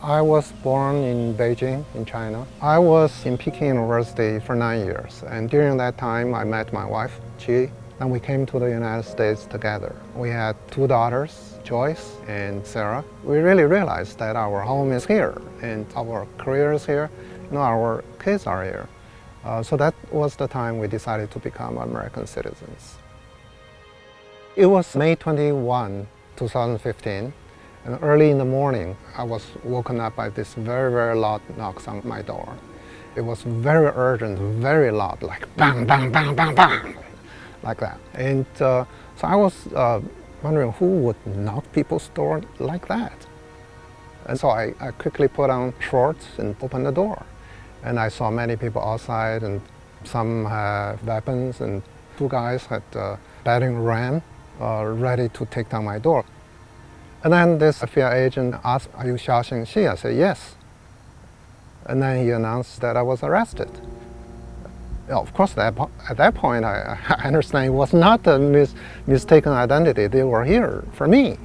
I was born in Beijing, in China. I was in Peking University for 9 years, and during that time I met my wife, Qi, and we came to the United States together. We had 2 daughters, Joyce and Sarah. We really realized that our home is here, and our career is here, our kids are here. So that was the time we decided to become American citizens. It was May 21, 2015. And early in the morning, I was woken up by this very, very loud knocks on my door. It was very urgent, very loud, like bang, bang, bang, bang, bang, like that. And so I was wondering who would knock people's door like that. And so I quickly put on shorts and opened the door. And I saw many people outside, and some had weapons, and 2 guys had battering ram ready to take down my door. And then this FBI agent asked, "Are you Xiaoxing Xi?" I said, "Yes." And then he announced that I was arrested. Of course, at that point, I understand it was not a mistaken identity. They were here for me.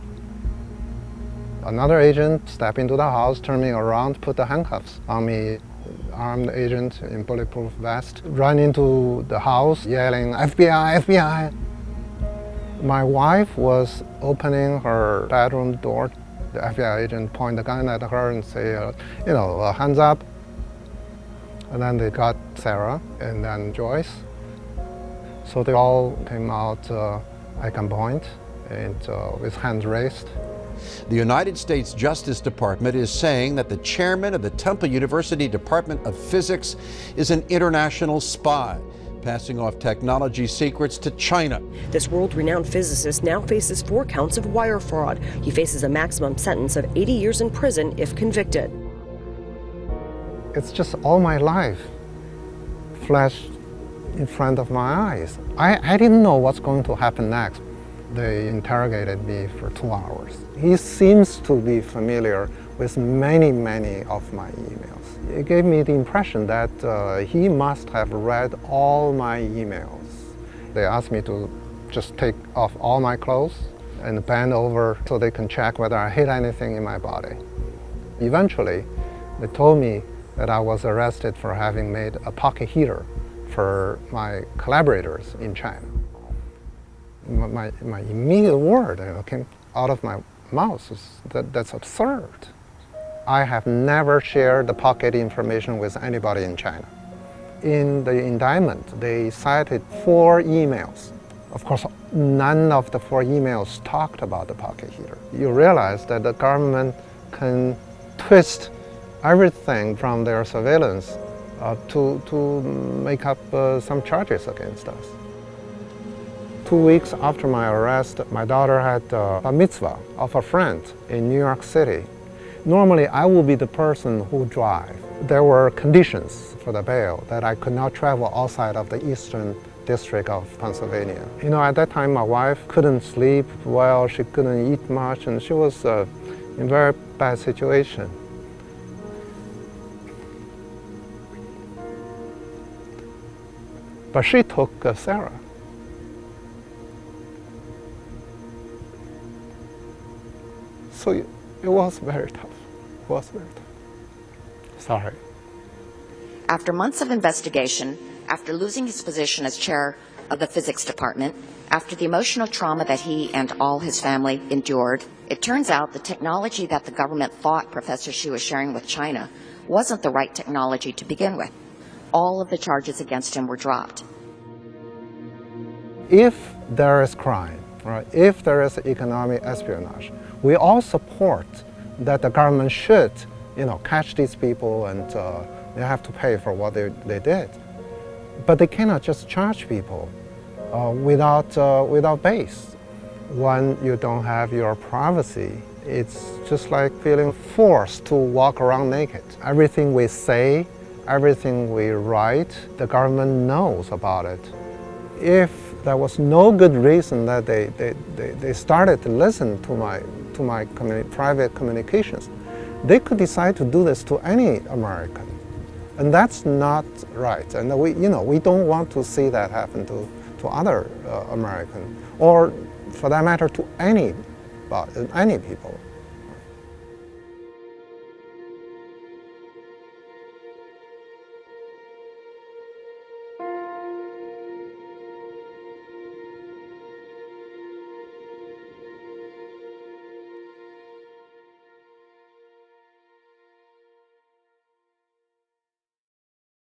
Another agent stepped into the house, turned me around, put the handcuffs on me. Armed agent in bulletproof vest ran into the house yelling, "FBI, FBI." My wife was opening her bedroom door. The FBI agent pointed the gun at her and say, "Hands up." And then they got Sarah and then Joyce. So they all came out at gunpoint and with hands raised. The United States Justice Department is saying that the chairman of the Temple University Department of Physics is an international spy, passing off technology secrets to China. This world-renowned physicist now faces 4 counts of wire fraud. He faces a maximum sentence of 80 years in prison if convicted. It's just all my life flashed in front of my eyes. I didn't know what's going to happen next. They interrogated me for 2 hours. He seems to be familiar with many, many of my emails. It gave me the impression that he must have read all my emails. They asked me to just take off all my clothes and bend over so they can check whether I hid anything in my body. Eventually, they told me that I was arrested for having made a pocket heater for my collaborators in China. My immediate word came out of my mouth is that's absurd. I have never shared the pocket information with anybody in China. In the indictment, they cited 4 emails. Of course, none of the 4 emails talked about the pocket heater. You realize that the government can twist everything from their surveillance to make up some charges against us. 2 weeks after my arrest, my daughter had a mitzvah of a friend in New York City. Normally, I will be the person who drives. There were conditions for the bail that I could not travel outside of the Eastern District of Pennsylvania. At that time, my wife couldn't sleep well, she couldn't eat much, and she was in a very bad situation. But she took Sarah. So it was very tough. It was very tough. Sorry. After months of investigation, after losing his position as chair of the physics department, after the emotional trauma that he and all his family endured, it turns out the technology that the government thought Professor Xi was sharing with China wasn't the right technology to begin with. All of the charges against him were dropped. If there is crime, right, if there is economic espionage, we all support that the government should, catch these people and they have to pay for what they did. But they cannot just charge people without base. When you don't have your privacy, it's just like feeling forced to walk around naked. Everything we say, everything we write, the government knows about it. If there was no good reason that they started to listen to my private communications, they could decide to do this to any American, and that's not right. And we don't want to see that happen to other Americans, or for that matter, to any people.